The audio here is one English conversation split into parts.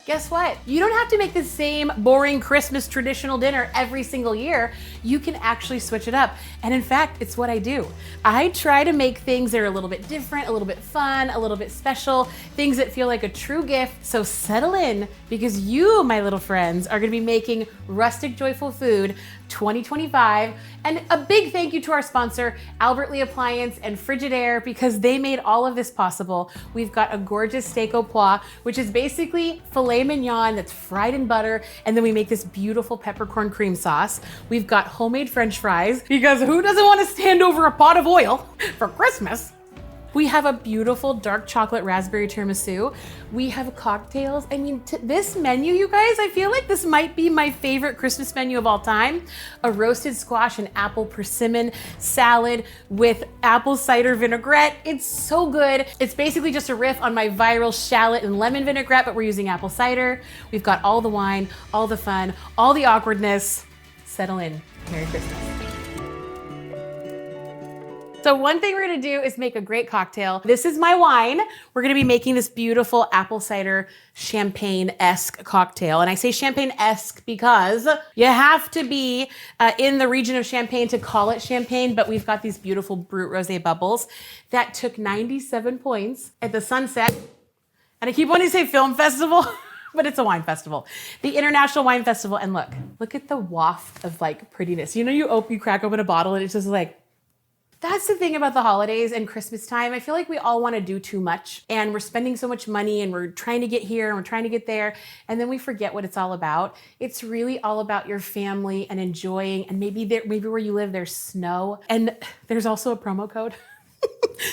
Guess what? You don't have to make the same boring Christmas traditional dinner every single year. You can actually switch it up. And in fact, it's what I do. I try to make things that are a little bit different, a little bit fun, a little bit special, things that feel like a true gift. So settle in, because you, my little friends, are gonna be making Rustic Joyful Food 2025. And a big thank you to our sponsor, Albert Lee Appliance and Frigidaire, because they made all of this possible. We've got a gorgeous steak au pois, which is basically filet mignon that's fried in butter, and then we make this beautiful peppercorn cream sauce. We've got homemade French fries, because who doesn't want to stand over a pot of oil for Christmas? We have a beautiful dark chocolate raspberry tiramisu. We have cocktails. I mean, this menu, you guys, I feel like this might be my favorite Christmas menu of all time. A roasted squash and apple persimmon salad with apple cider vinaigrette. It's so good. It's basically just a riff on my viral shallot and lemon vinaigrette, but we're using apple cider. We've got all the wine, all the fun, all the awkwardness. Settle in. Merry Christmas. So one thing we're gonna do is make a great cocktail. This is my wine. We're gonna be making this beautiful apple cider champagne-esque cocktail. And I say champagne-esque because you have to be in the region of Champagne to call it champagne, but we've got these beautiful Brut Rosé bubbles that took 97 points at the Sunset. And I keep wanting to say film festival, but it's a wine festival. The International Wine Festival. And look at the waft of like prettiness. You know, you crack open a bottle and it's just like, that's the thing about the holidays and Christmas time. I feel like we all want to do too much, and we're spending so much money, and we're trying to get here and we're trying to get there, and then we forget what it's all about. It's really all about your family and enjoying, and maybe where you live there's snow, and there's also a promo code.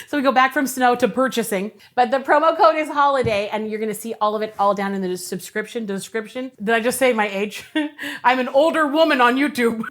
So we go back from snow to purchasing, but the promo code is holiday, and you're gonna see all of it all down in the description. Did I just say my age? I'm an older woman on YouTube.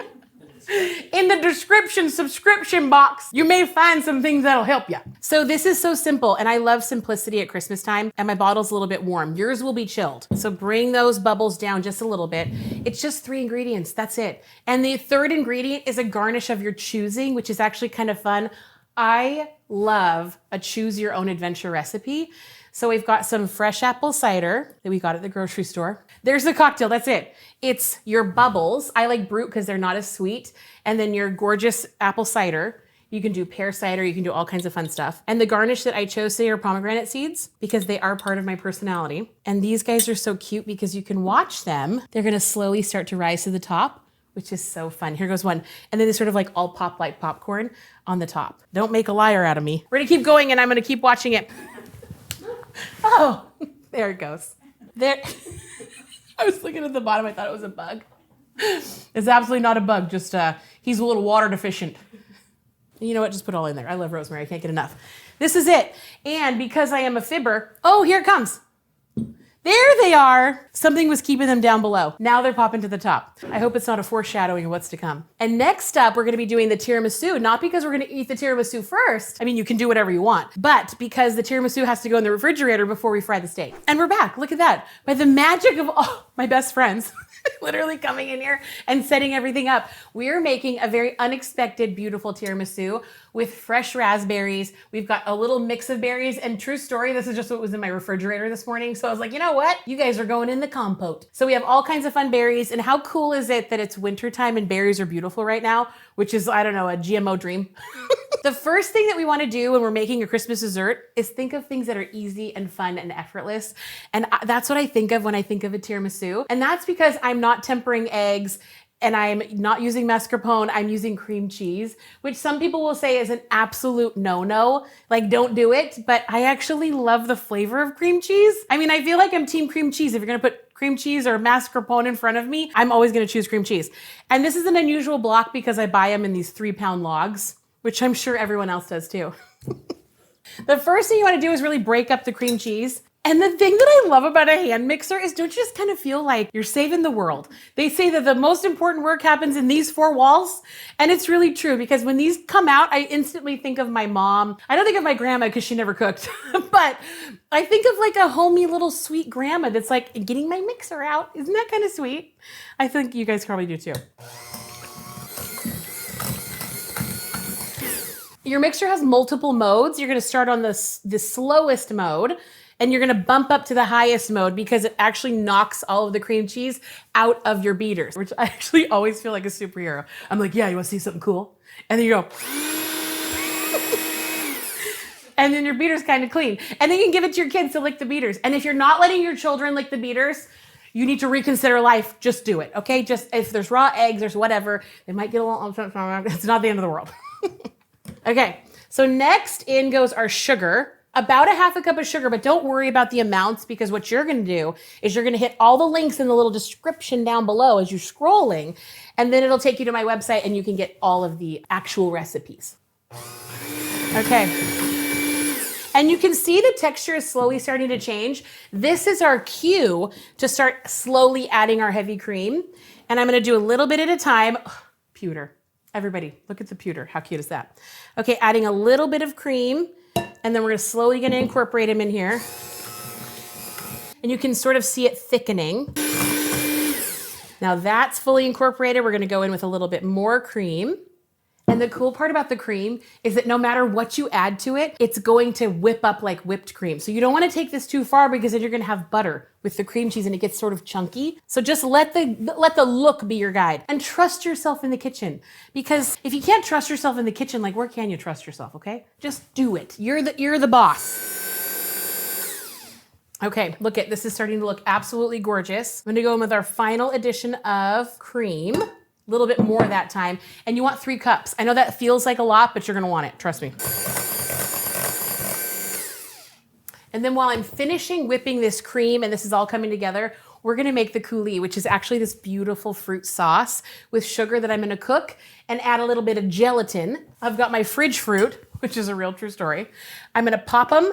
In the subscription box, you may find some things that'll help you. So this is so simple, and I love simplicity at Christmas time, and my bottle's a little bit warm. Yours will be chilled. So bring those bubbles down just a little bit. It's just 3 ingredients, that's it. And the third ingredient is a garnish of your choosing, which is actually kind of fun. I love a choose your own adventure recipe. So we've got some fresh apple cider that we got at the grocery store. There's the cocktail, that's it. It's your bubbles. I like Brut because they're not as sweet. And then your gorgeous apple cider. You can do pear cider, you can do all kinds of fun stuff. And the garnish that I chose today are pomegranate seeds because they are part of my personality. And these guys are so cute because you can watch them. They're gonna slowly start to rise to the top, which is so fun. Here goes one. And then they sort of like all pop like popcorn on the top. Don't make a liar out of me. We're gonna keep going, and I'm gonna keep watching it. Oh, there it goes. There. I was looking at the bottom. I thought it was a bug. It's absolutely not a bug. Just he's a little water deficient. You know what? Just put it all in there. I love rosemary. I can't get enough. This is it. And because I am a fibber, oh, here it comes. There they are. Something was keeping them down below. Now they're popping to the top. I hope it's not a foreshadowing of what's to come. And next up, we're gonna be doing the tiramisu, not because we're gonna eat the tiramisu first. I mean, you can do whatever you want, but because the tiramisu has to go in the refrigerator before we fry the steak. And we're back, look at that. By the magic of my best friends, literally coming in here and setting everything up. We're making a very unexpected, beautiful tiramisu with fresh raspberries. We've got a little mix of berries, and true story, this is just what was in my refrigerator this morning. So I was like, you know what? You guys are going in the compote. So we have all kinds of fun berries, and how cool is it that it's wintertime and berries are beautiful right now, which is, I don't know, a GMO dream. The first thing that we want to do when we're making a Christmas dessert is think of things that are easy and fun and effortless. And that's what I think of when I think of a tiramisu. And that's because I'm not tempering eggs and I'm not using mascarpone, I'm using cream cheese, which some people will say is an absolute no-no. Like, don't do it. But I actually love the flavor of cream cheese. I mean, I feel like I'm team cream cheese. If you're gonna put cream cheese or mascarpone in front of me, I'm always gonna choose cream cheese. And this is an unusual block because I buy them in these 3-pound logs, which I'm sure everyone else does too. The first thing you wanna do is really break up the cream cheese. And the thing that I love about a hand mixer is, don't you just kind of feel like you're saving the world? They say that the most important work happens in these 4 walls. And it's really true, because when these come out, I instantly think of my mom. I don't think of my grandma because she never cooked, but I think of like a homey little sweet grandma that's like getting my mixer out. Isn't that kind of sweet? I think you guys probably do too. Your mixer has multiple modes. You're gonna start on the slowest mode. And you're gonna bump up to the highest mode because it actually knocks all of the cream cheese out of your beaters, which I actually always feel like a superhero. I'm like, yeah, you wanna see something cool? And then you go, and then your beater's kind of clean. And then you can give it to your kids to lick the beaters. And if you're not letting your children lick the beaters, you need to reconsider life. Just do it, okay? Just if there's raw eggs, there's whatever, they might get a little, it's not the end of the world. Okay, so next in goes our sugar. About a half a cup of sugar, but don't worry about the amounts because what you're gonna do is you're gonna hit all the links in the little description down below as you're scrolling, and then it'll take you to my website and you can get all of the actual recipes. Okay. And you can see the texture is slowly starting to change. This is our cue to start slowly adding our heavy cream. And I'm gonna do a little bit at a time. Ugh, pewter. Everybody, look at the pewter. How cute is that? Okay, adding a little bit of cream, and then we're gonna slowly gonna incorporate them in here. And you can sort of see it thickening. Now that's fully incorporated. We're gonna go in with a little bit more cream. And the cool part about the cream is that no matter what you add to it, it's going to whip up like whipped cream. So you don't want to take this too far because then you're going to have butter with the cream cheese and it gets sort of chunky. So just let the look be your guide and trust yourself in the kitchen. Because if you can't trust yourself in the kitchen, like where can you trust yourself, okay? Just do it. You're the boss. Okay, look at this is starting to look absolutely gorgeous. I'm going to go in with our final addition of cream. A little bit more that time. And you want 3 cups. I know that feels like a lot, but you're gonna want it, trust me. And then while I'm finishing whipping this cream and this is all coming together, we're gonna make the coulis, which is actually this beautiful fruit sauce with sugar that I'm gonna cook and add a little bit of gelatin. I've got my fridge fruit, which is a real true story. I'm gonna pop them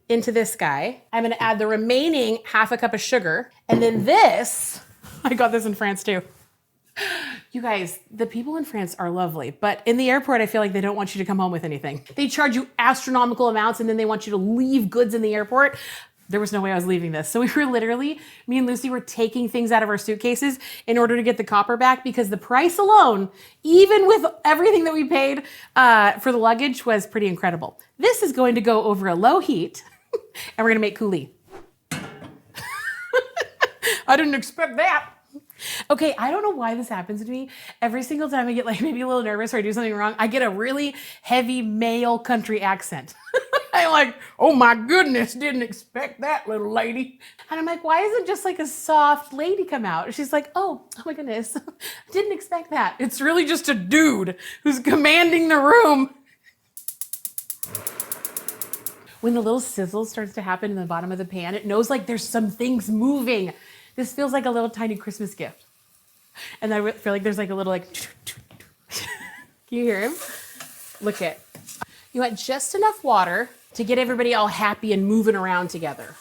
into this guy. I'm gonna add the remaining half a cup of sugar. And then this, I got this in France too. You guys, the people in France are lovely, but in the airport, I feel like they don't want you to come home with anything. They charge you astronomical amounts and then they want you to leave goods in the airport. There was no way I was leaving this. So we were literally, me and Lucy were taking things out of our suitcases in order to get the copper back because the price alone, even with everything that we paid for the luggage, was pretty incredible. This is going to go over a low heat and we're gonna make coulis. I didn't expect that. Okay, I don't know why this happens to me. Every single time I get like maybe a little nervous or I do something wrong, I get a really heavy male country accent. I'm like, oh my goodness, didn't expect that, little lady. And I'm like, why isn't just like a soft lady come out? She's like, oh my goodness, didn't expect that. It's really just a dude who's commanding the room. When the little sizzle starts to happen in the bottom of the pan, it knows like there's some things moving. This feels like a little tiny Christmas gift. And I feel like there's like a little like, can you hear him? Look it. You want just enough water to get everybody all happy and moving around together.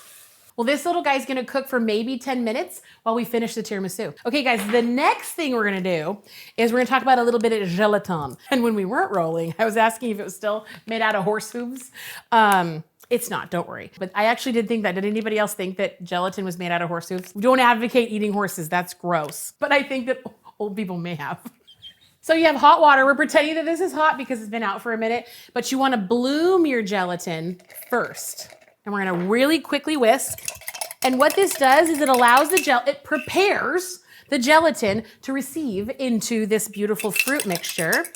Well, this little guy's gonna cook for maybe 10 minutes while we finish the tiramisu. Okay guys, the next thing we're gonna do is we're gonna talk about a little bit of gelatin. And when we weren't rolling, I was asking if it was still made out of horse hooves. It's not, don't worry. But I actually did think that. Did anybody else think that gelatin was made out of horse hooves? We don't advocate eating horses, that's gross. But I think that old people may have. So you have hot water. We're pretending that this is hot because it's been out for a minute, but you wanna bloom your gelatin first. And we're gonna really quickly whisk. And what this does is it allows it prepares the gelatin to receive into this beautiful fruit mixture.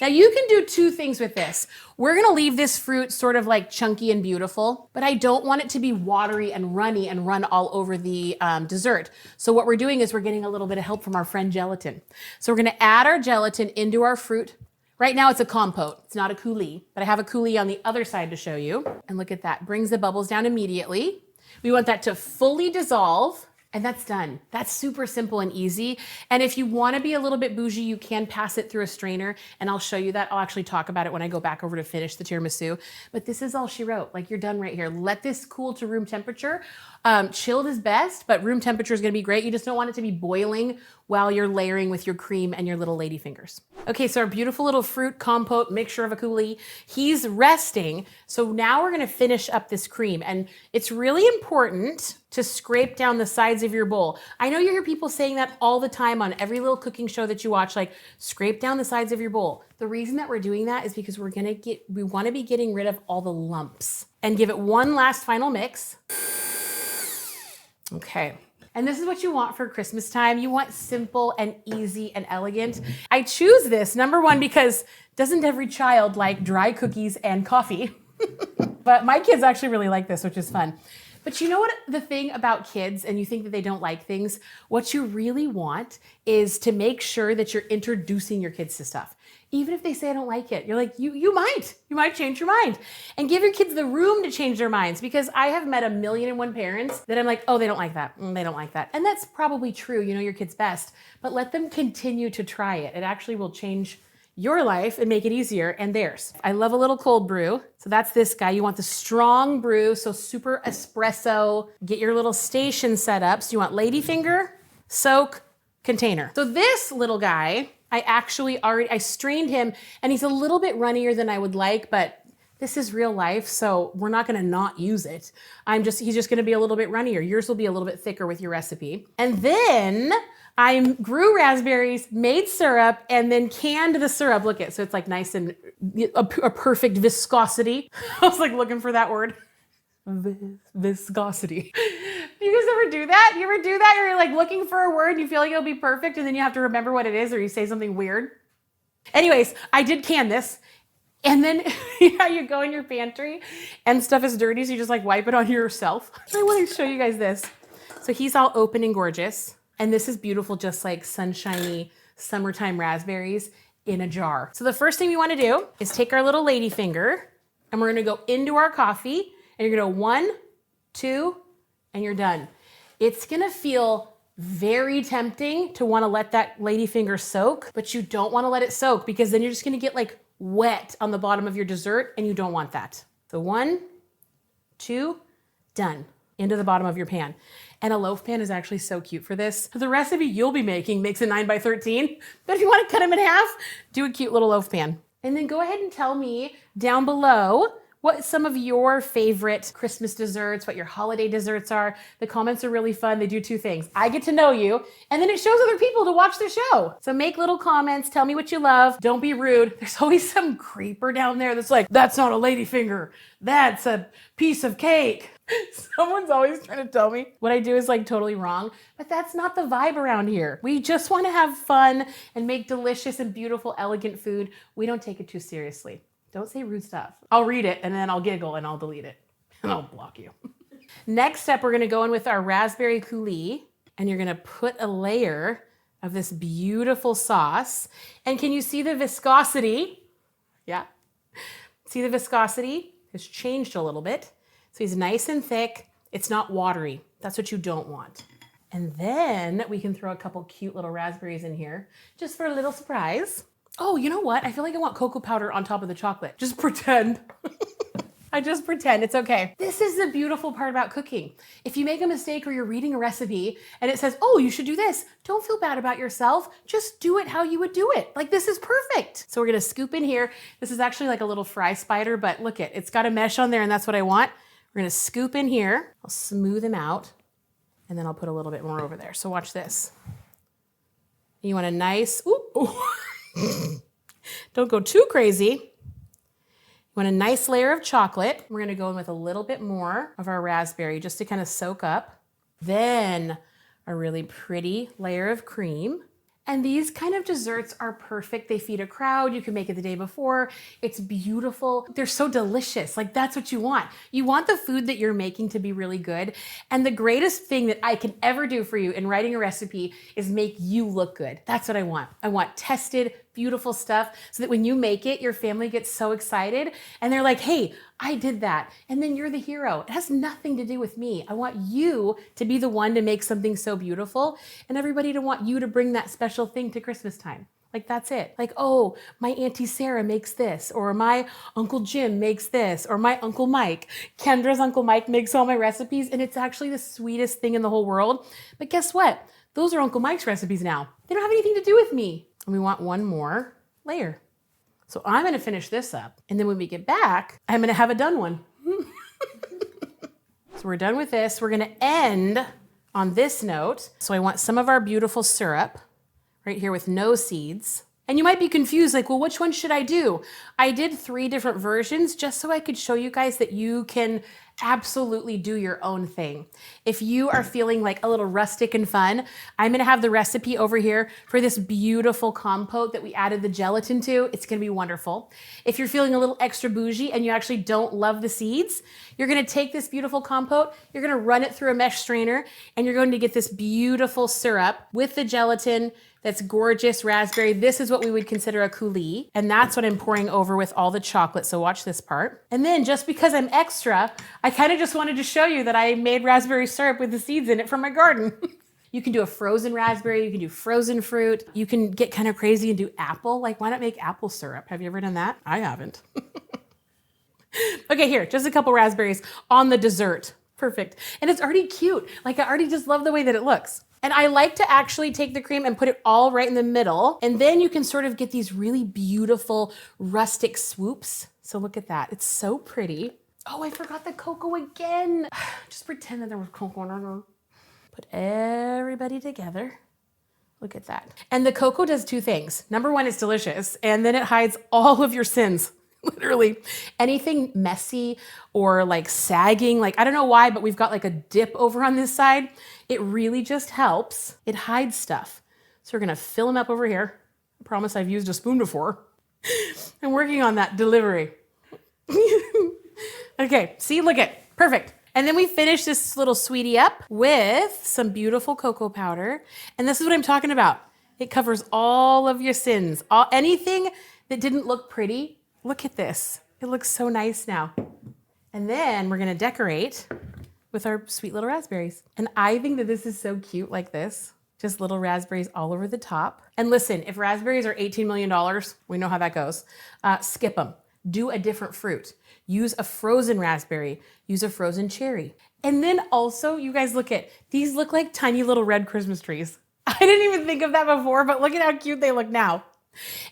Now you can do 2 things with this. We're gonna leave this fruit sort of like chunky and beautiful, but I don't want it to be watery and runny and run all over the dessert. So what we're doing is we're getting a little bit of help from our friend gelatin. So we're gonna add our gelatin into our fruit. Right now it's a compote, it's not a coulis, but I have a coulis on the other side to show you. And look at that, brings the bubbles down immediately. We want that to fully dissolve. And that's done. That's super simple and easy. And if you want to be a little bit bougie, you can pass it through a strainer, and I'll show you that. I'll actually talk about it when I go back over to finish the tiramisu. But this is all she wrote. Like, you're done right here. Let this cool to room temperature. Chilled is best, but room temperature is going to be great. You just don't want it to be boiling while you're layering with your cream and your little lady fingers. Okay, so our beautiful little fruit compote mixture of a coulis, he's resting. So now we're going to finish up this cream, and it's really important to scrape down the sides of your bowl. I know you hear people saying that all the time on every little cooking show that you watch, like scrape down the sides of your bowl. The reason that we're doing that is because we want to be getting rid of all the lumps and give it one last final mix. Okay. And this is what you want for Christmas time. You want simple and easy and elegant. I choose this, number one, because doesn't every child like dry cookies and coffee? But my kids actually really like this, which is fun. But you know what the thing about kids, and you think that they don't like things, what you really want is to make sure that you're introducing your kids to stuff. Even if they say I don't like it, you're like, you might change your mind. And give your kids the room to change their minds, because I have met 1,000,001 parents that I'm like, oh, they don't like that. They don't like that. And that's probably true. You know your kids best, but let them continue to try it. It actually will change your life and make it easier, and theirs. I love a little cold brew. So that's this guy. You want the strong brew, so super espresso. Get your little station set up. So you want ladyfinger, soak, container. So this little guy, I strained him, and he's a little bit runnier than I would like, but this is real life, so we're not gonna not use it. He's just gonna be a little bit runnier. Yours will be a little bit thicker with your recipe. And then I grew raspberries, made syrup, and then canned the syrup. Look at, so it's like nice and a perfect viscosity. I was like looking for that word. Viscosity. Do you guys ever do that? You ever do that? You're like looking for a word and you feel like it'll be perfect, and then you have to remember what it is, or you say something weird. Anyways, I did can this. And then you go in your pantry and stuff is dirty, so you just like wipe it on yourself. I want to show you guys this. So he's all open and gorgeous. And this is beautiful, just like sunshiny summertime raspberries in a jar. So the first thing we want to do is take our little ladyfinger, and we're going to go into our coffee, and you're going to go 1, 2, and you're done. It's going to feel very tempting to want to let that ladyfinger soak, but you don't want to let it soak, because then you're just going to get like wet on the bottom of your dessert, and you don't want that. So 1, 2, done. Into the bottom of your pan. And a loaf pan is actually so cute for this. The recipe you'll be making makes a 9x13, but if you want to cut them in half, do a cute little loaf pan. And then go ahead and tell me down below what some of your favorite Christmas desserts, what your holiday desserts are. The comments are really fun. They do 2 things. I get to know you, and then it shows other people to watch the show. So make little comments, tell me what you love. Don't be rude. There's always some creeper down there that's like, that's not a ladyfinger. That's a piece of cake. Someone's always trying to tell me what I do is like totally wrong, but that's not the vibe around here. We just want to have fun and make delicious and beautiful, elegant food. We don't take it too seriously. Don't say rude stuff. I'll read it and then I'll giggle and I'll delete it and I'll block you. Next step, we're going to go in with our raspberry coulis, and you're going to put a layer of this beautiful sauce. And can you see the viscosity? Yeah. See the viscosity has changed a little bit. So he's nice and thick. It's not watery. That's what you don't want. And then we can throw a couple cute little raspberries in here just for a little surprise. Oh, you know what? I feel like I want cocoa powder on top of the chocolate. Just pretend. I just pretend. It's okay. This is the beautiful part about cooking. If you make a mistake or you're reading a recipe and it says, oh, you should do this, don't feel bad about yourself. Just do it how you would do it. Like, this is perfect. So we're going to scoop in here. This is actually like a little fry spider, but look it, it's got a mesh on there, and that's what I want. We're going to scoop in here. I'll smooth them out, and then I'll put a little bit more over there. So watch this. You want a nice, ooh. Don't go too crazy. You want a nice layer of chocolate. We're going to go in with a little bit more of our raspberry just to kind of soak up. Then a really pretty layer of cream. And these kind of desserts are perfect. They feed a crowd. You can make it the day before. It's beautiful. They're so delicious. Like, that's what you want. You want the food that you're making to be really good. And the greatest thing that I can ever do for you in writing a recipe is make you look good. That's what I want. I want tested, beautiful stuff so that when you make it, your family gets so excited and they're like, hey, I did that. And then you're the hero. It has nothing to do with me. I want you to be the one to make something so beautiful, and everybody to want you to bring that special thing to Christmas time. Like, that's it. Like, oh, my Auntie Sarah makes this, or my Uncle Jim makes this, or my Uncle Mike. Kendra's Uncle Mike makes all my recipes, and it's actually the sweetest thing in the whole world. But guess what? Those are Uncle Mike's recipes now. They don't have anything to do with me. And we want one more layer. So I'm going to finish this up. And then when we get back, I'm going to have a done one. So we're done with this. We're gonna end on this note. So I want some of our beautiful syrup right here with no seeds. And you might be confused, like, well, which one should I do? I did 3 different versions just so I could show you guys that you can absolutely do your own thing. If you are feeling like a little rustic and fun, I'm gonna have the recipe over here for this beautiful compote that we added the gelatin to. It's gonna be wonderful. If you're feeling a little extra bougie and you actually don't love the seeds, you're gonna take this beautiful compote, you're gonna run it through a mesh strainer, and you're going to get this beautiful syrup with the gelatin. That's gorgeous raspberry. This is what we would consider a coulis. And that's what I'm pouring over with all the chocolate. So watch this part. And then just because I'm extra, I kind of just wanted to show you that I made raspberry syrup with the seeds in it from my garden. You can do a frozen raspberry. You can do frozen fruit. You can get kind of crazy and do apple. Like, why not make apple syrup? Have you ever done that? I haven't. Okay, here, just a couple raspberries on the dessert. Perfect. And it's already cute. Like, I already just love the way that it looks. And I like to actually take the cream and put it all right in the middle. And then you can sort of get these really beautiful rustic swoops. So look at that. It's so pretty. Oh, I forgot the cocoa again. Just pretend that there was cocoa in it. Put everybody together. Look at that. And the cocoa does 2 things. Number 1, it's delicious. And then it hides all of your sins. Literally anything messy or like sagging, like I don't know why, but we've got like a dip over on this side. It really just helps. It hides stuff. So we're gonna fill them up over here. I promise I've used a spoon before. I'm working on that delivery. Okay, see, look at, perfect. And then we finish this little sweetie up with some beautiful cocoa powder. And this is what I'm talking about. It covers all of your sins, anything that didn't look pretty. Look at this. It looks so nice now. And then we're gonna decorate with our sweet little raspberries. And I think that this is so cute like this. Just little raspberries all over the top. And listen, if raspberries are $18 million, we know how that goes. Skip them. Do a different fruit. Use a frozen raspberry. Use a frozen cherry. And then also, you guys look at, these look like tiny little red Christmas trees. I didn't even think of that before, but look at how cute they look now.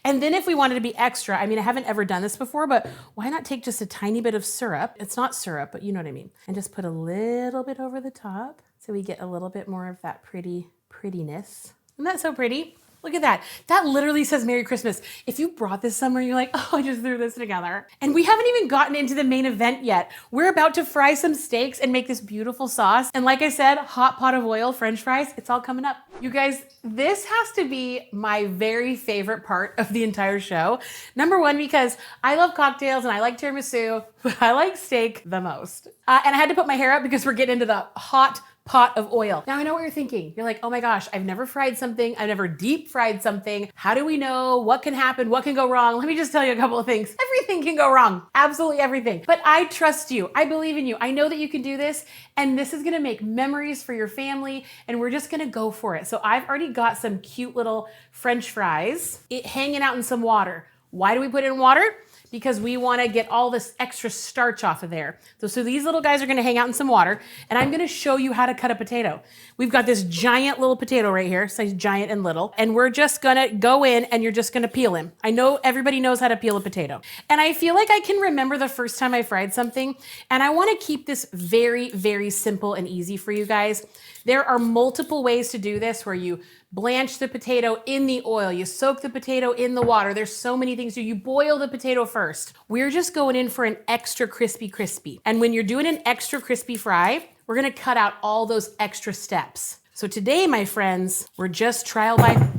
And then if we wanted to be extra, I mean, I haven't ever done this before, but why not take just a tiny bit of syrup? It's not syrup, but you know what I mean. And just put a little bit over the top so we get a little bit more of that prettiness. Isn't that so pretty? Look at that. That literally says Merry Christmas. If you brought this somewhere, you're like, oh, I just threw this together. And we haven't even gotten into the main event yet. We're about to fry some steaks and make this beautiful sauce. And like I said, hot pot of oil, French fries, it's all coming up. You guys, this has to be my very favorite part of the entire show. Number 1, because I love cocktails and I like tiramisu, but I like steak the most. And I had to put my hair up because we're getting into the hot pot of oil. Now I know what you're thinking. You're like, oh my gosh, I've never fried something. I've never deep fried something. How do we know what can happen? What can go wrong? Let me just tell you a couple of things. Everything can go wrong. Absolutely everything. But I trust you. I believe in you. I know that you can do this. And this is gonna make memories for your family. And we're just gonna go for it. So I've already got some cute little French fries hanging out in some water. Why do we put it in water? Because we want to get all this extra starch off of there. So these little guys are going to hang out in some water, and I'm going to show you how to cut a potato. We've got this giant little potato right here, size giant and little, and we're just going to go in and you're just going to peel him. I know everybody knows how to peel a potato. And I feel like I can remember the first time I fried something, and I want to keep this very, very simple and easy for you guys. There are multiple ways to do this where you blanch the potato in the oil, you soak the potato in the water. There's so many things to do. You boil the potato first. We're just going in for an extra crispy. And when you're doing an extra crispy fry, we're gonna cut out all those extra steps. So today, my friends, we're just trial by,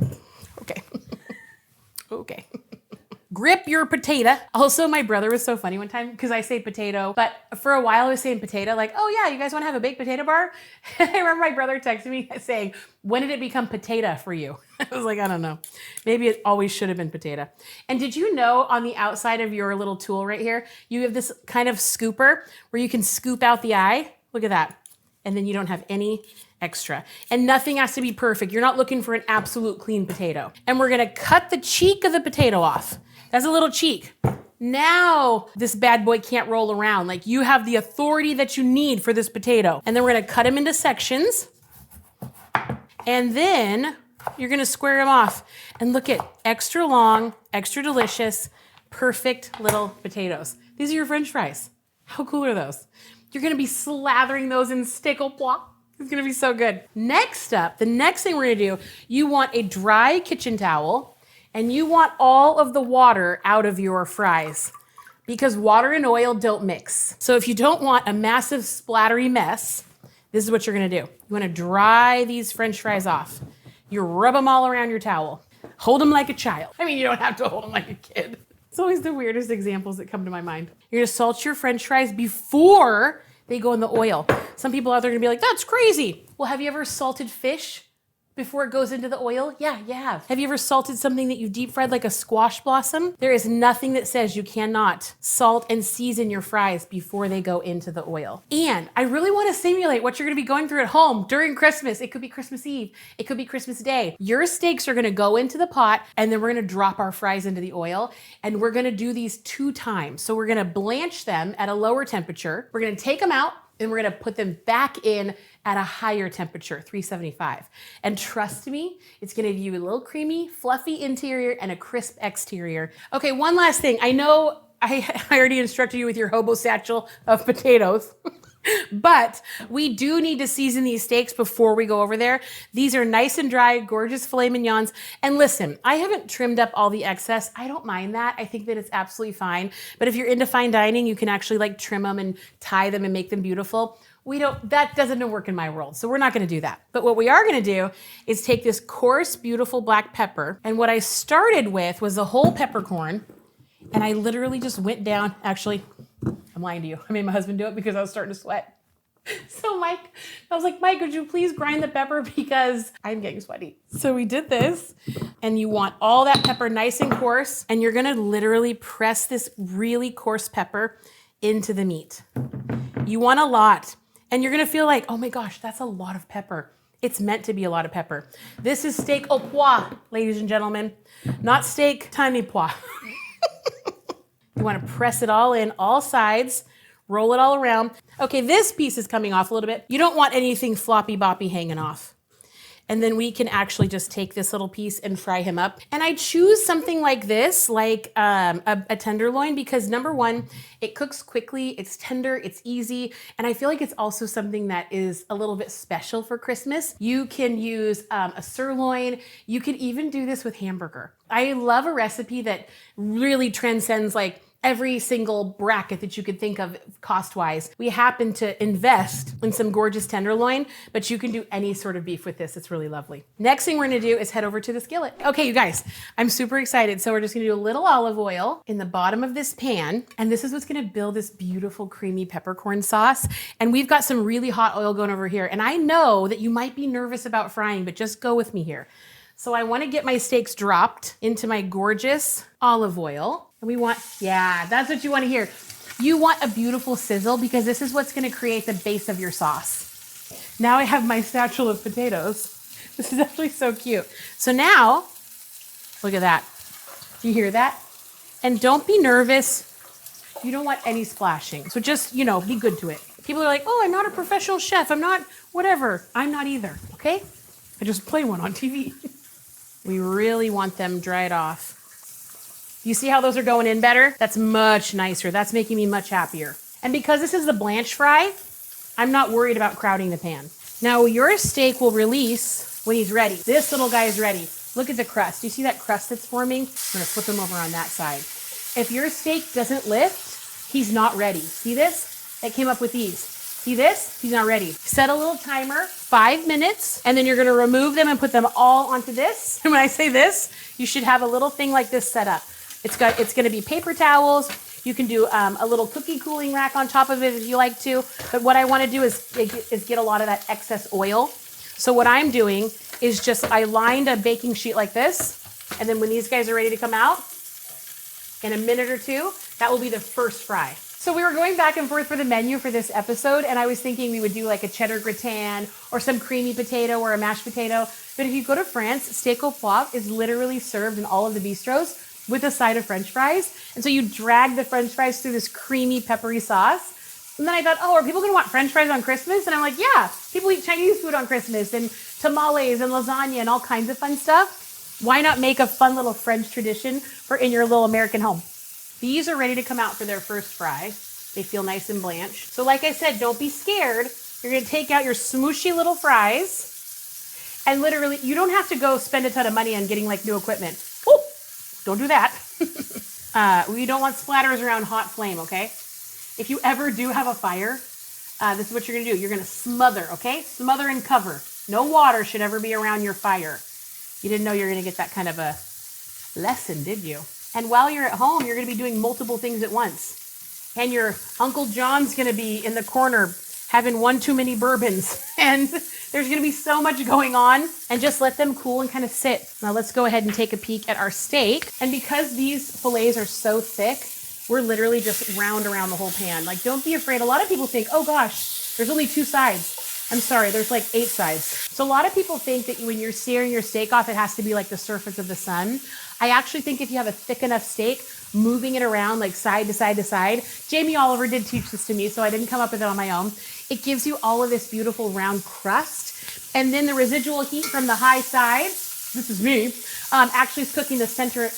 okay. Grip your potato. Also, my brother was so funny one time because I say potato, but for a while I was saying potato, like, oh yeah, you guys want to have a baked potato bar? And I remember my brother texting me saying, when did it become potato for you? I was like, I don't know. Maybe it always should have been potato. And did you know on the outside of your little tool right here, you have this kind of scooper where you can scoop out the eye? Look at that. And then you don't have any extra. And nothing has to be perfect. You're not looking for an absolute clean potato. And we're gonna cut the cheek of the potato off. That's a little cheek. Now this bad boy can't roll around. Like, you have the authority that you need for this potato. And then we're gonna cut him into sections. And then you're gonna square him off. And look at extra long, extra delicious, perfect little potatoes. These are your French fries. How cool are those? You're gonna be slathering those in steak au poivre. It's gonna be so good. Next up, the next thing we're gonna do, you want a dry kitchen towel and you want all of the water out of your fries because water and oil don't mix. So if you don't want a massive splattery mess, this is what you're gonna do. You wanna dry these French fries off. You rub them all around your towel. Hold them like a child. I mean, you don't have to hold them like a kid. It's always the weirdest examples that come to my mind. You're gonna salt your French fries before they go in the oil. Some people out there are gonna be like, that's crazy. Well, have you ever salted fish before it goes into the oil? Yeah, you have. Have you ever salted something that you deep fried like a squash blossom? There is nothing that says you cannot salt and season your fries before they go into the oil. And I really wanna simulate what you're gonna be going through at home during Christmas. It could be Christmas Eve, it could be Christmas Day. Your steaks are gonna go into the pot and then we're gonna drop our fries into the oil and we're gonna do these 2 times. So we're gonna blanch them at a lower temperature. We're gonna take them out and we're gonna put them back in at a higher temperature, 375. And trust me, it's gonna give you a little creamy, fluffy interior and a crisp exterior. Okay, one last thing. I know I already instructed you with your hobo satchel of potatoes, but we do need to season these steaks before we go over there. These are nice and dry, gorgeous filet mignons. And listen, I haven't trimmed up all the excess. I don't mind that. I think that it's absolutely fine. But if you're into fine dining, you can actually like trim them and tie them and make them beautiful. That doesn't work in my world, so we're not gonna do that. But what we are gonna do is take this coarse, beautiful black pepper, and what I started with was a whole peppercorn, and I literally just went down, actually, I'm lying to you. I made my husband do it because I was starting to sweat. So I was like, Mike, would you please grind the pepper because I'm getting sweaty. So we did this, and you want all that pepper nice and coarse, and you're gonna literally press this really coarse pepper into the meat. You want a lot. And you're gonna feel like, oh my gosh, that's a lot of pepper. It's meant to be a lot of pepper. This is steak au poivre, ladies and gentlemen, not steak tiny pois. You wanna press it all in, all sides, roll it all around. Okay, this piece is coming off a little bit. You don't want anything floppy boppy hanging off. And then we can actually just take this little piece and fry him up. And I choose something like this, like a tenderloin, because number one, it cooks quickly, it's tender, it's easy, and I feel like it's also something that is a little bit special for Christmas. You can use a sirloin, you can even do this with hamburger. I love a recipe that really transcends like every single bracket that you could think of cost-wise. We happen to invest in some gorgeous tenderloin, but you can do any sort of beef with this. It's really lovely. Next thing we're gonna do is head over to the skillet. Okay, you guys, I'm super excited. So we're just gonna do a little olive oil in the bottom of this pan, and this is what's gonna build this beautiful creamy peppercorn sauce. And we've got some really hot oil going over here. And I know that you might be nervous about frying, but just go with me here. So I wanna get my steaks dropped into my gorgeous olive oil. And we want, yeah, that's what you want to hear. You want a beautiful sizzle because this is what's going to create the base of your sauce. Now I have my satchel of potatoes. This is actually so cute. So now, look at that. Do you hear that? And don't be nervous. You don't want any splashing. So just, be good to it. People are like, oh, I'm not a professional chef. I'm not whatever. I'm not either, okay? I just play one on TV. We really want them dried off. You see how those are going in better? That's much nicer. That's making me much happier. And because this is the blanch fry, I'm not worried about crowding the pan. Now your steak will release when he's ready. This little guy is ready. Look at the crust. Do you see that crust that's forming? I'm gonna flip him over on that side. If your steak doesn't lift, he's not ready. See this? That came up with these. See this? He's not ready. Set a little timer, 5 minutes, and then you're gonna remove them and put them all onto this. And when I say this, you should have a little thing like this set up. It's gonna be paper towels. You can do a little cookie cooling rack on top of it if you like to. But what I wanna do is get a lot of that excess oil. So what I'm doing is I lined a baking sheet like this. And then when these guys are ready to come out, in a minute or two, that will be the first fry. So we were going back and forth for the menu for this episode, and I was thinking we would do like a cheddar gratin or some creamy potato or a mashed potato. But if you go to France, steak au poivre is literally served in all of the bistros with a side of French fries. And so you drag the French fries through this creamy, peppery sauce. And then I thought, oh, are people gonna want French fries on Christmas? And I'm like, yeah, people eat Chinese food on Christmas and tamales and lasagna and all kinds of fun stuff. Why not make a fun little French tradition for in your little American home? These are ready to come out for their first fry. They feel nice and blanched. So like I said, don't be scared. You're gonna take out your smooshy little fries, and literally, you don't have to go spend a ton of money on getting like new equipment. Oh, don't do that. We don't want splatters around hot flame, okay? If you ever do have a fire, this is what you're gonna do. You're gonna smother, okay? Smother and cover. No water should ever be around your fire. You didn't know you were gonna get that kind of a lesson, did you? And while you're at home, you're gonna be doing multiple things at once. And your Uncle John's gonna be in the corner having one too many bourbons. And there's gonna be so much going on. And just let them cool and kind of sit. Now let's go ahead and take a peek at our steak. And because these fillets are so thick, we're literally just round around the whole pan. Like, don't be afraid. A lot of people think, oh gosh, there's only 2 sides. I'm sorry, there's like 8 sides. So a lot of people think that when you're searing your steak off, it has to be like the surface of the sun. I actually think if you have a thick enough steak, moving it around like side to side to side. Jamie Oliver did teach this to me, so I didn't come up with it on my own. It gives you all of this beautiful round crust. And then the residual heat from the high side, this is me, actually is cooking the center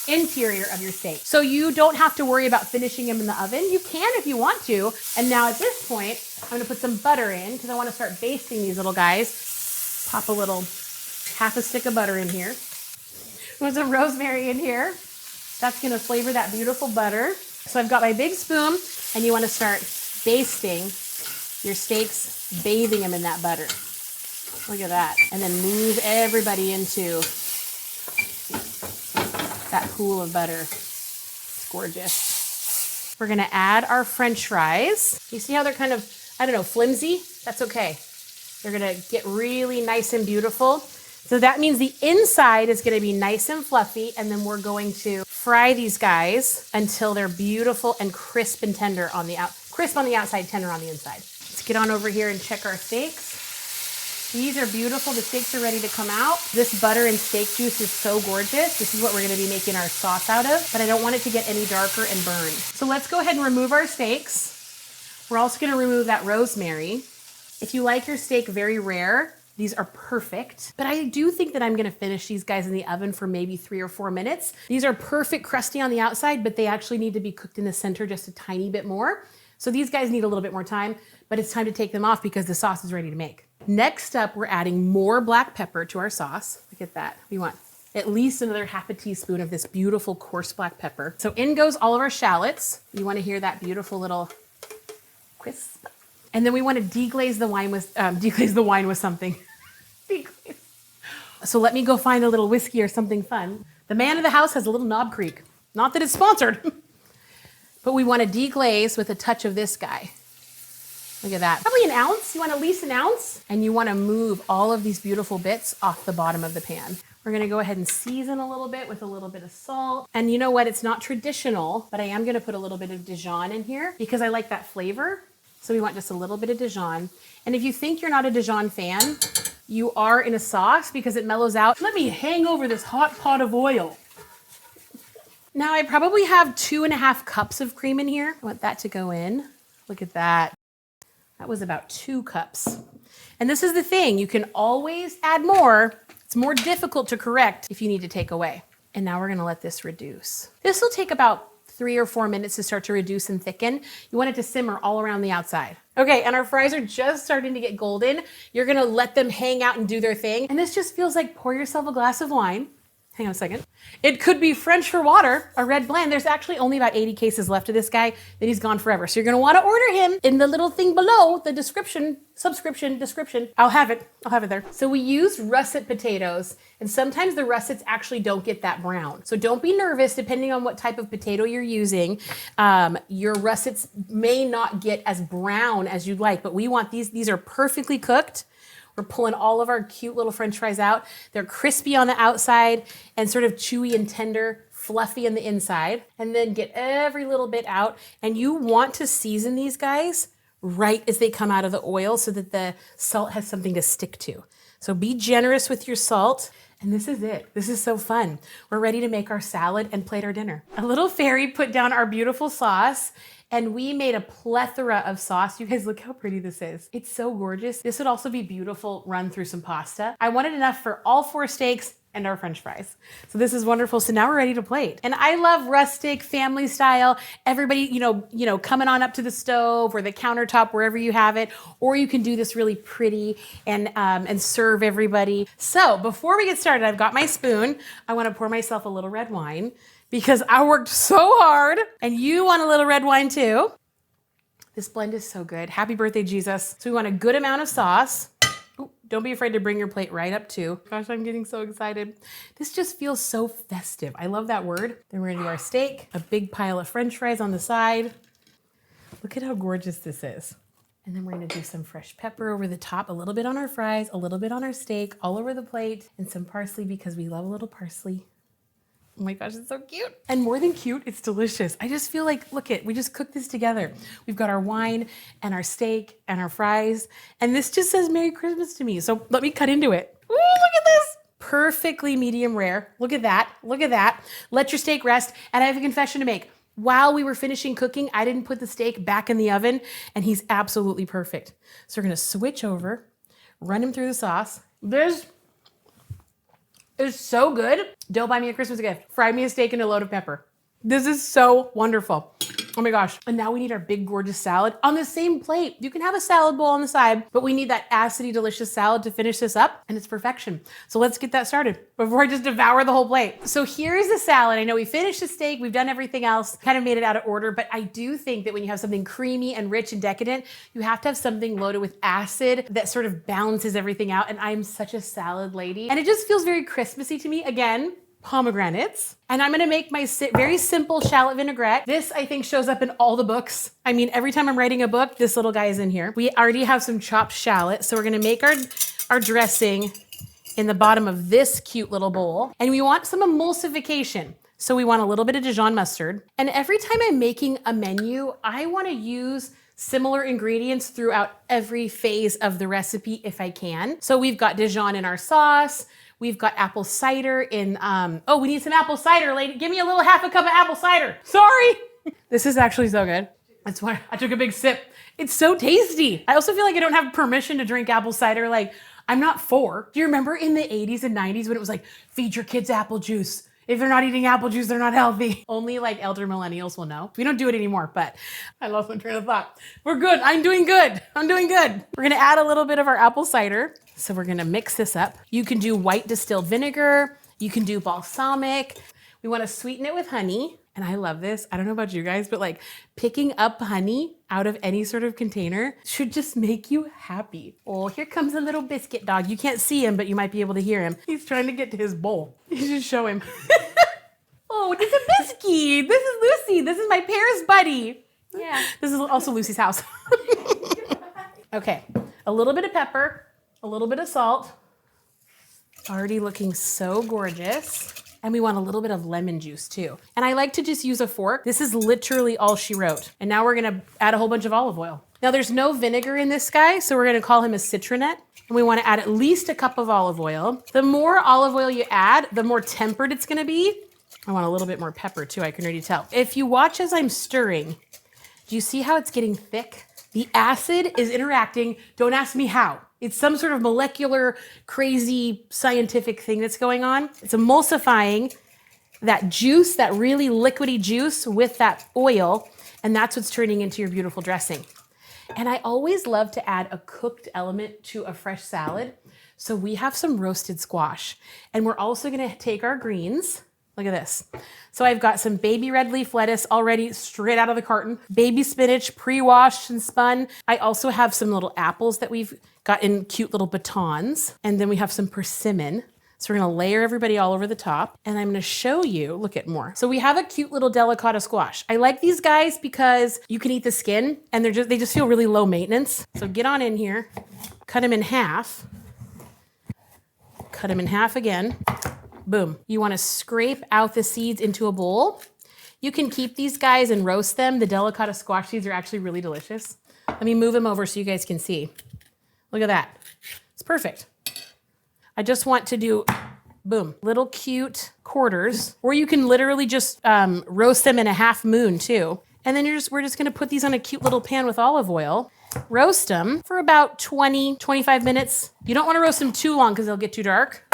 interior of your steak. So you don't have to worry about finishing them in the oven. You can if you want to. And now at this point, I'm gonna put some butter in because I want to start basting these little guys. Pop a little half a stick of butter in here. With some rosemary in here. That's gonna flavor that beautiful butter. So I've got my big spoon, and you want to start basting your steaks, bathing them in that butter. Look at that. And then move everybody into that pool of butter. It's gorgeous. We're gonna add our French fries. You see how they're kind of, I don't know, flimsy? That's okay. They're gonna get really nice and beautiful. So that means the inside is gonna be nice and fluffy, and then we're going to fry these guys until they're beautiful and crisp and tender on the crisp on the outside, tender on the inside. Let's get on over here and check our steaks. These are beautiful. The steaks are ready to come out. This butter and steak juice is so gorgeous. This is what we're gonna be making our sauce out of, but I don't want it to get any darker and burn. So let's go ahead and remove our steaks. We're also gonna remove that rosemary. If you like your steak very rare, these are perfect, but I do think that I'm gonna finish these guys in the oven for maybe 3 or 4 minutes. These are perfect crusty on the outside, but they actually need to be cooked in the center just a tiny bit more. So these guys need a little bit more time, but it's time to take them off because the sauce is ready to make. Next up, we're adding more black pepper to our sauce. Look at that. We want at least another half a teaspoon of this beautiful coarse black pepper. So in goes all of our shallots. You wanna hear that beautiful little crisp. And then we wanna deglaze the wine with something. So let me go find a little whiskey or something fun. The man of the house has a little Knob Creek. Not that it's sponsored, but we wanna deglaze with a touch of this guy. Look at that. Probably 1 ounce. You want at least 1 ounce. And you want to move all of these beautiful bits off the bottom of the pan. We're going to go ahead and season a little bit with a little bit of salt. And you know what? It's not traditional, but I am going to put a little bit of Dijon in here because I like that flavor. So we want just a little bit of Dijon. And if you think you're not a Dijon fan, you are in a sauce because it mellows out. Let me hang over this hot pot of oil. Now I probably have 2.5 cups of cream in here. I want that to go in. Look at that. That was about 2 cups. And this is the thing, you can always add more. It's more difficult to correct if you need to take away. And now we're gonna let this reduce. This will take about 3 or 4 minutes to start to reduce and thicken. You want it to simmer all around the outside. Okay, and our fries are just starting to get golden. You're gonna let them hang out and do their thing. And this just feels like pour yourself a glass of wine. Hang on a second. It could be French for water, a red blend. There's actually only about 80 cases left of this guy, then he's gone forever. So you're gonna wanna order him in the little thing below, the description. I'll have it there. So we used russet potatoes, and sometimes the russets actually don't get that brown. So don't be nervous, depending on what type of potato you're using. Your russets may not get as brown as you'd like, but we want these are perfectly cooked. We're pulling all of our cute little French fries out. They're crispy on the outside and sort of chewy and tender, fluffy on the inside. And then get every little bit out. And you want to season these guys right as they come out of the oil so that the salt has something to stick to. So be generous with your salt. And this is it. This is so fun. We're ready to make our salad and plate our dinner. A little fairy put down our beautiful sauce, and we made a plethora of sauce. You guys look how pretty this is. It's so gorgeous. This would also be beautiful run through some pasta. I wanted enough for all 4 steaks and our French fries. So this is wonderful. So now we're ready to plate. And I love rustic, family style. Everybody, you know, coming on up to the stove or the countertop, wherever you have it, or you can do this really pretty and serve everybody. So before we get started, I've got my spoon. I want to pour myself a little red wine because I worked so hard and you want a little red wine too. This blend is so good. Happy birthday, Jesus. So we want a good amount of sauce. Ooh, don't be afraid to bring your plate right up too. Gosh, I'm getting so excited. This just feels so festive. I love that word. Then we're gonna do our steak, a big pile of French fries on the side. Look at how gorgeous this is. And then we're gonna do some fresh pepper over the top, a little bit on our fries, a little bit on our steak, all over the plate, and some parsley because we love a little parsley. Oh my gosh, it's so cute. And more than cute, it's delicious. I just feel like, look we just cooked this together. We've got our wine and our steak and our fries. And this just says Merry Christmas to me. So let me cut into it. Ooh, look at this. Perfectly medium rare. Look at that. Look at that. Let your steak rest. And I have a confession to make. While we were finishing cooking, I didn't put the steak back in the oven and he's absolutely perfect. So we're gonna switch over, run him through the sauce. This is so good. Don't buy me a Christmas gift. Fry me a steak and a load of pepper. This is so wonderful. Oh my gosh. And now we need our big, gorgeous salad on the same plate. You can have a salad bowl on the side, but we need that acidy, delicious salad to finish this up, and it's perfection. So let's get that started before I just devour the whole plate. So here's the salad. I know we finished the steak. We've done everything else, kind of made it out of order, but I do think that when you have something creamy and rich and decadent, you have to have something loaded with acid that sort of balances everything out. And I'm such a salad lady. And it just feels very Christmassy to me. Again, pomegranates. And I'm gonna make my very simple shallot vinaigrette. This, I think, shows up in all the books. I mean, every time I'm writing a book, this little guy is in here. We already have some chopped shallot, so we're gonna make our dressing in the bottom of this cute little bowl. And we want some emulsification. So we want a little bit of Dijon mustard. And every time I'm making a menu, I wanna use similar ingredients throughout every phase of the recipe if I can. So we've got Dijon in our sauce. We've got apple cider in, oh, we need some apple cider, lady. Give me a little half a cup of apple cider. Sorry. This is actually so good. That's why I took a big sip. It's so tasty. I also feel like I don't have permission to drink apple cider. Like, I'm not 4. Do you remember in the 80s and 90s when it was like, feed your kids apple juice? If they're not eating apple juice, they're not healthy. Only like elder millennials will know. We don't do it anymore, but I lost my train of thought. We're good. I'm doing good. I'm doing good. We're gonna add a little bit of our apple cider. So we're gonna mix this up. You can do white distilled vinegar. You can do balsamic. We wanna sweeten it with honey. And I love this. I don't know about you guys, but like picking up honey out of any sort of container should just make you happy. Oh, here comes a little biscuit dog. You can't see him, but you might be able to hear him. He's trying to get to his bowl. You should show him. Oh, it's a biscuit. This is Lucy. This is my Paris buddy. Yeah. This is also Lucy's house. Okay, a little bit of pepper, a little bit of salt. Already looking so gorgeous. And we want a little bit of lemon juice too. And I like to just use a fork. This is literally all she wrote. And now we're gonna add a whole bunch of olive oil. Now there's no vinegar in this guy, so we're gonna call him a citronette. And we wanna add at least a cup of olive oil. The more olive oil you add, the more tempered it's gonna be. I want a little bit more pepper too, I can already tell. If you watch as I'm stirring, do you see how it's getting thick? The acid is interacting, don't ask me how. It's some sort of molecular, crazy scientific thing that's going on. It's emulsifying that juice, that really liquidy juice with that oil, and that's what's turning into your beautiful dressing. And I always love to add a cooked element to a fresh salad. So we have some roasted squash, and we're also gonna take our greens. Look at this. So I've got some baby red leaf lettuce already straight out of the carton, baby spinach pre-washed and spun. I also have some little apples that we've got in cute little batons. And then we have some persimmon. So we're gonna layer everybody all over the top. And I'm gonna show you, look at more. So we have a cute little delicata squash. I like these guys because you can eat the skin and they just feel really low maintenance. So get on in here, cut them in half, cut them in half again. Boom. You want to scrape out the seeds into a bowl. You can keep these guys and roast them. The delicata squash seeds are actually really delicious. Let me move them over so you guys can see. Look at that. It's perfect. I just want to do, boom, little cute quarters, or you can literally just roast them in a half moon too. And then we're just gonna put these on a cute little pan with olive oil, roast them for about 20, 25 minutes. You don't wanna roast them too long because they'll get too dark.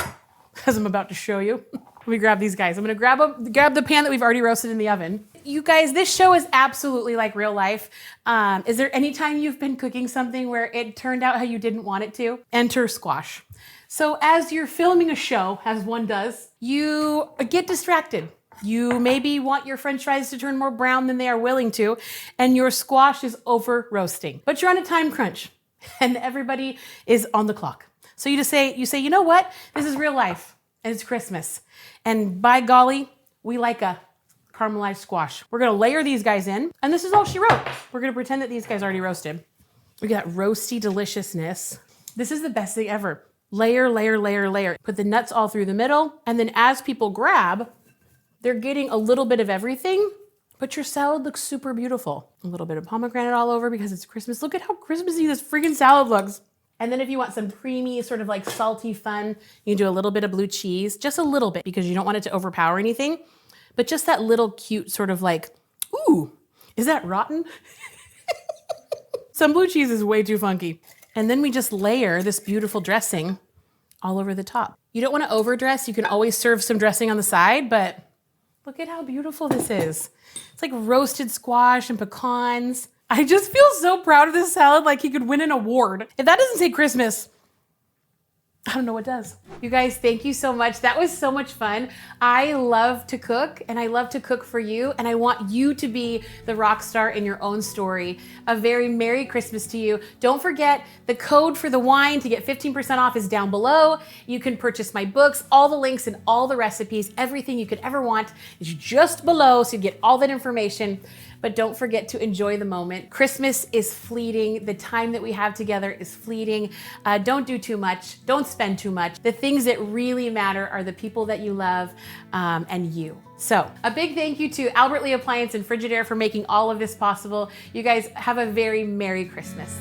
as I'm about to show you. Let me grab these guys. I'm gonna grab the pan that we've already roasted in the oven. You guys, this show is absolutely like real life. Is there any time you've been cooking something where it turned out how you didn't want it to? Enter squash. So as you're filming a show, as one does, you get distracted. You maybe want your French fries to turn more brown than they are willing to, and your squash is over roasting. But you're on a time crunch, and everybody is on the clock. So you say, you know what? This is real life, and it's Christmas. And by golly, we like a caramelized squash. We're gonna layer these guys in, and this is all she wrote. We're gonna pretend that these guys already roasted. We got roasty deliciousness. This is the best thing ever. Layer, layer, layer, layer. Put the nuts all through the middle, and then as people grab, they're getting a little bit of everything, but your salad looks super beautiful. A little bit of pomegranate all over because it's Christmas. Look at how Christmassy this freaking salad looks. And then if you want some creamy, sort of like salty fun, you can do a little bit of blue cheese, just a little bit because you don't want it to overpower anything, but just that little cute sort of like, ooh, is that rotten? Some blue cheese is way too funky. And then we just layer this beautiful dressing all over the top. You don't want to overdress. You can always serve some dressing on the side, but look at how beautiful this is. It's like roasted squash and pecans. I just feel so proud of this salad, like he could win an award. If that doesn't say Christmas, I don't know what does. You guys, thank you so much. That was so much fun. I love to cook, and I love to cook for you, and I want you to be the rock star in your own story. A very Merry Christmas to you. Don't forget, the code for the wine to get 15% off is down below. You can purchase my books, all the links and all the recipes, everything you could ever want is just below, so you get all that information. But don't forget to enjoy the moment. Christmas is fleeting. The time that we have together is fleeting. Don't do too much. Don't spend too much. The things that really matter are the people that you love and you. So a big thank you to Albert Lee Appliance and Frigidaire for making all of this possible. You guys have a very Merry Christmas.